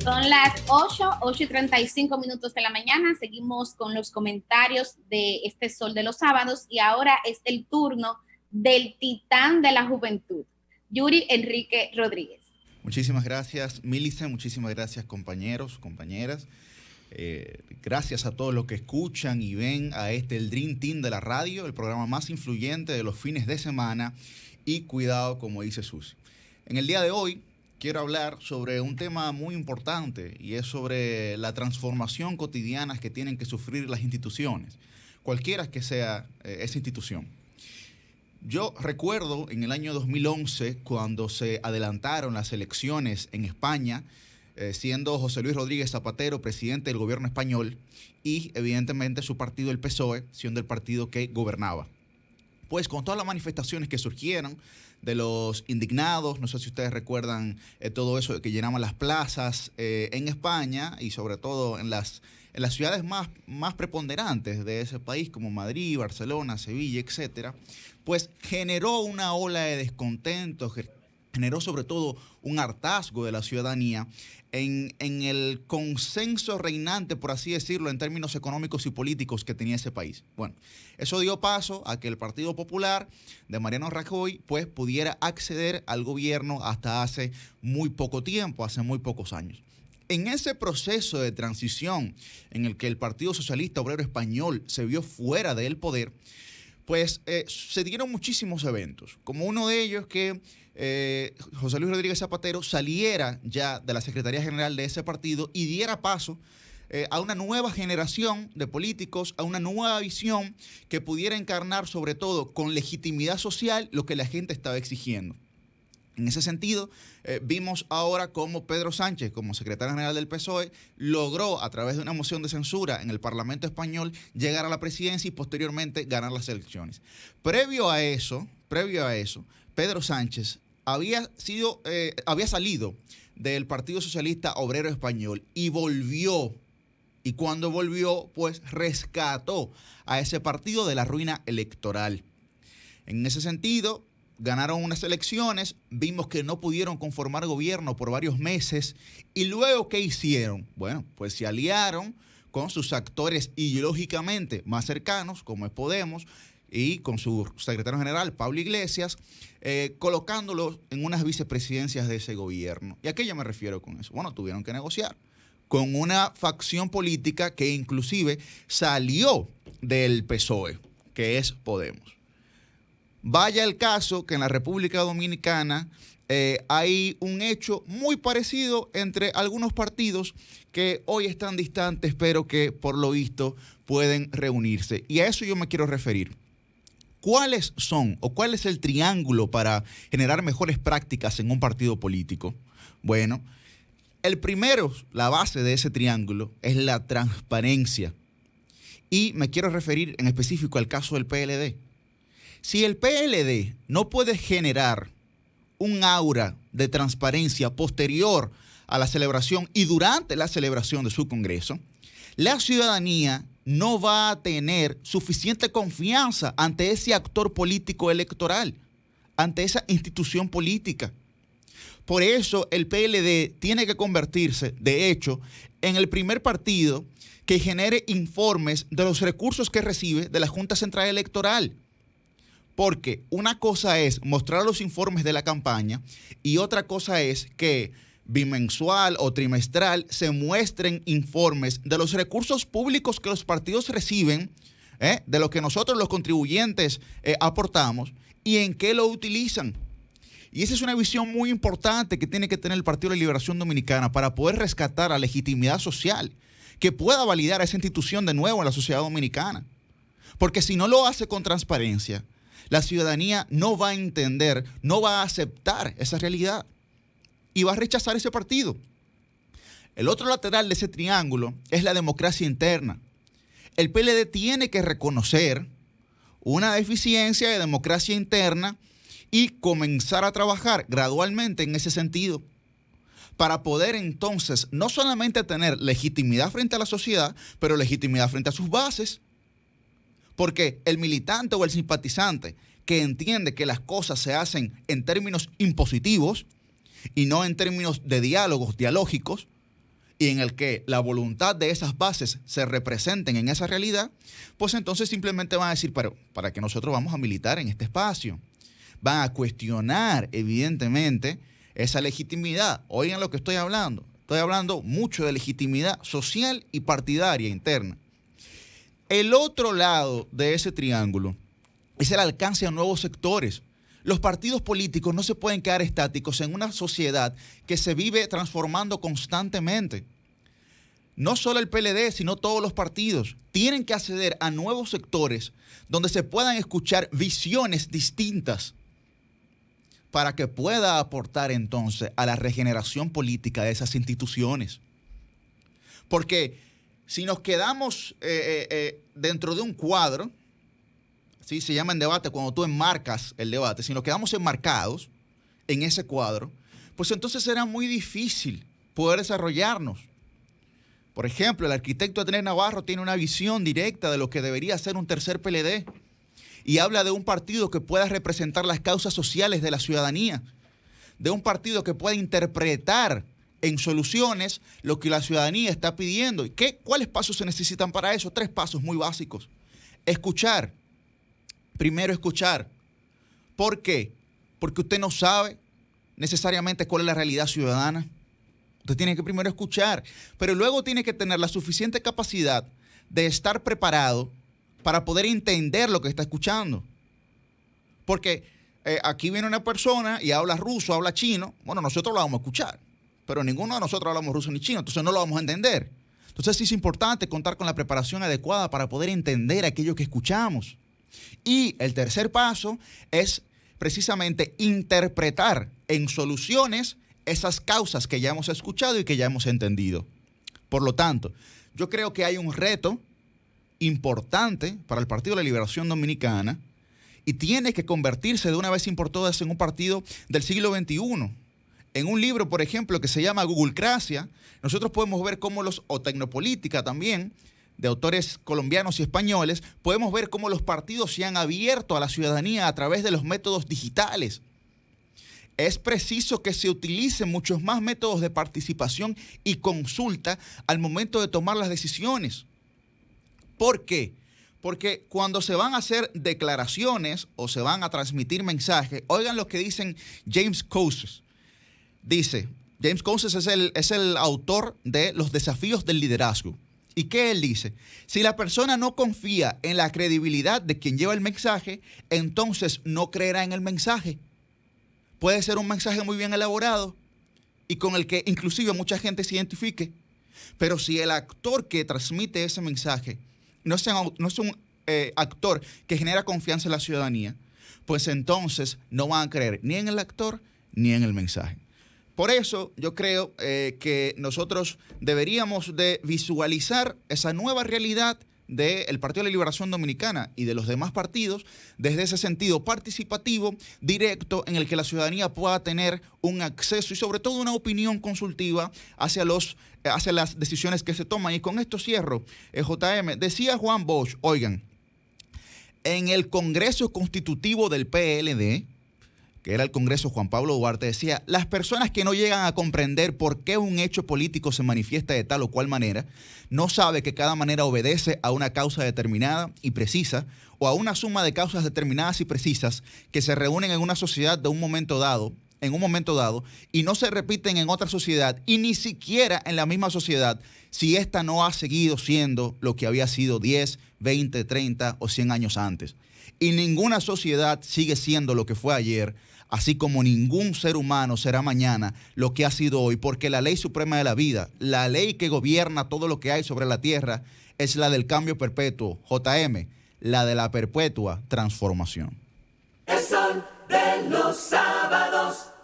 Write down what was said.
Son las 8:35 de la mañana. Seguimos con los comentarios de este Sol de los Sábados y ahora es el turno del titán de la juventud, Yuri Enrique Rodríguez. Muchísimas gracias, Millicent. Muchísimas gracias, compañeros, compañeras. Gracias a todos los que escuchan y ven a el Dream Team de la radio, el programa más influyente de los fines de semana. Y cuidado, como dice Susi. En el día de hoy quiero hablar sobre un tema muy importante y es sobre la transformación cotidiana que tienen que sufrir las instituciones, cualquiera que sea esa institución. Yo recuerdo en el año 2011 cuando se adelantaron las elecciones en España, siendo José Luis Rodríguez Zapatero presidente del gobierno español y evidentemente su partido, el PSOE, siendo el partido que gobernaba. Pues con todas las manifestaciones que surgieron de los indignados, no sé si ustedes recuerdan todo eso de que llenaban las plazas en España y sobre todo en las ciudades más preponderantes de ese país como Madrid, Barcelona, Sevilla, etcétera, pues generó una ola de descontento, generó sobre todo un hartazgo de la ciudadanía en el consenso reinante, por así decirlo, en términos económicos y políticos que tenía ese país. Bueno, eso dio paso a que el Partido Popular de Mariano Rajoy pues pudiera acceder al gobierno hasta hace muy poco tiempo, hace muy pocos años. En ese proceso de transición en el que el Partido Socialista Obrero Español se vio fuera del poder, pues se dieron muchísimos eventos, como uno de ellos que José Luis Rodríguez Zapatero saliera ya de la Secretaría General de ese partido y diera paso a una nueva generación de políticos, a una nueva visión que pudiera encarnar sobre todo con legitimidad social lo que la gente estaba exigiendo. En ese sentido, vimos ahora cómo Pedro Sánchez, como secretario general del PSOE, logró, a través de una moción de censura en el Parlamento español, llegar a la presidencia y posteriormente ganar las elecciones. Previo a eso, Pedro Sánchez había salido del Partido Socialista Obrero Español y volvió. Y cuando volvió, pues rescató a ese partido de la ruina electoral. En ese sentido, ganaron unas elecciones, vimos que no pudieron conformar gobierno por varios meses y luego ¿qué hicieron? Bueno, pues se aliaron con sus actores ideológicamente más cercanos, como es Podemos, y con su secretario general, Pablo Iglesias, colocándolos en unas vicepresidencias de ese gobierno. ¿Y a qué yo me refiero con eso? Bueno, tuvieron que negociar con una facción política que inclusive salió del PSOE, que es Podemos. Vaya el caso que en la República Dominicana hay un hecho muy parecido entre algunos partidos que hoy están distantes, pero que por lo visto pueden reunirse. Y a eso yo me quiero referir. ¿Cuáles son o cuál es el triángulo para generar mejores prácticas en un partido político? Bueno, el primero, la base de ese triángulo, es la transparencia. Y me quiero referir en específico al caso del PLD. Si el PLD no puede generar un aura de transparencia posterior a la celebración y durante la celebración de su congreso, la ciudadanía no va a tener suficiente confianza ante ese actor político electoral, ante esa institución política. Por eso el PLD tiene que convertirse, de hecho, en el primer partido que genere informes de los recursos que recibe de la Junta Central Electoral. Porque una cosa es mostrar los informes de la campaña y otra cosa es que bimensual o trimestral se muestren informes de los recursos públicos que los partidos reciben, de lo que nosotros los contribuyentes aportamos y en qué lo utilizan. Y esa es una visión muy importante que tiene que tener el Partido de la Liberación Dominicana para poder rescatar la legitimidad social, que pueda validar a esa institución de nuevo en la sociedad dominicana. Porque si no lo hace con transparencia, la ciudadanía no va a entender, no va a aceptar esa realidad y va a rechazar ese partido. El otro lateral de ese triángulo es la democracia interna. El PLD tiene que reconocer una deficiencia de democracia interna y comenzar a trabajar gradualmente en ese sentido para poder entonces no solamente tener legitimidad frente a la sociedad, pero legitimidad frente a sus bases. Porque el militante o el simpatizante que entiende que las cosas se hacen en términos impositivos y no en términos de diálogos, dialógicos, y en el que la voluntad de esas bases se representen en esa realidad, pues entonces simplemente van a decir, pero ¿para qué nosotros vamos a militar en este espacio? Van a cuestionar, evidentemente, esa legitimidad. Oigan lo que estoy hablando. Estoy hablando mucho de legitimidad social y partidaria interna. El otro lado de ese triángulo es el alcance a nuevos sectores. Los partidos políticos no se pueden quedar estáticos en una sociedad que se vive transformando constantemente. No solo el PLD, sino todos los partidos tienen que acceder a nuevos sectores donde se puedan escuchar visiones distintas para que pueda aportar entonces a la regeneración política de esas instituciones. Porque si nos quedamos dentro de un cuadro, ¿sí? Se llama en debate cuando tú enmarcas el debate, si nos quedamos enmarcados en ese cuadro, pues entonces será muy difícil poder desarrollarnos. Por ejemplo, el arquitecto Adrián Navarro tiene una visión directa de lo que debería ser un tercer PLD y habla de un partido que pueda representar las causas sociales de la ciudadanía, de un partido que pueda interpretar en soluciones lo que la ciudadanía está pidiendo. ¿Y cuáles pasos se necesitan para eso? 3 pasos muy básicos. Escuchar. Primero, escuchar. ¿Por qué? Porque usted no sabe necesariamente cuál es la realidad ciudadana. Usted tiene que primero escuchar, pero luego tiene que tener la suficiente capacidad de estar preparado para poder entender lo que está escuchando. Porque aquí viene una persona y habla ruso, habla chino. Bueno, nosotros lo vamos a escuchar, pero ninguno de nosotros hablamos ruso ni chino, entonces no lo vamos a entender. Entonces sí es importante contar con la preparación adecuada para poder entender aquello que escuchamos. Y el tercer paso es precisamente interpretar en soluciones esas causas que ya hemos escuchado y que ya hemos entendido. Por lo tanto, yo creo que hay un reto importante para el Partido de la Liberación Dominicana y tiene que convertirse de una vez y por todas en un partido del siglo XXI. En un libro, por ejemplo, que se llama Googlecracia, nosotros podemos ver cómo o Tecnopolítica también, de autores colombianos y españoles, podemos ver cómo los partidos se han abierto a la ciudadanía a través de los métodos digitales. Es preciso que se utilicen muchos más métodos de participación y consulta al momento de tomar las decisiones. ¿Por qué? Porque cuando se van a hacer declaraciones o se van a transmitir mensajes, oigan lo que dicen James Coases. Dice, James Coases es el autor de Los desafíos del liderazgo. ¿Y qué él dice? Si la persona no confía en la credibilidad de quien lleva el mensaje, entonces no creerá en el mensaje. Puede ser un mensaje muy bien elaborado y con el que inclusive mucha gente se identifique, pero si el actor que transmite ese mensaje no es un actor que genera confianza en la ciudadanía, pues entonces no van a creer ni en el actor ni en el mensaje. Por eso yo creo que nosotros deberíamos de visualizar esa nueva realidad del Partido de la Liberación Dominicana y de los demás partidos desde ese sentido participativo, directo, en el que la ciudadanía pueda tener un acceso y sobre todo una opinión consultiva hacia las decisiones que se toman. Y con esto cierro, JM, decía Juan Bosch, oigan, en el Congreso Constitutivo del PLD, que era el Congreso Juan Pablo Duarte, decía, las personas que no llegan a comprender por qué un hecho político se manifiesta de tal o cual manera, no sabe que cada manera obedece a una causa determinada y precisa, o a una suma de causas determinadas y precisas que se reúnen en una sociedad en un momento dado, y no se repiten en otra sociedad, y ni siquiera en la misma sociedad, si ésta no ha seguido siendo lo que había sido 10, 20, 30 o 100 años antes. Y ninguna sociedad sigue siendo lo que fue ayer, así como ningún ser humano será mañana lo que ha sido hoy, porque la ley suprema de la vida, la ley que gobierna todo lo que hay sobre la tierra, es la del cambio perpetuo, JM, la de la perpetua transformación. El sol de los sábados.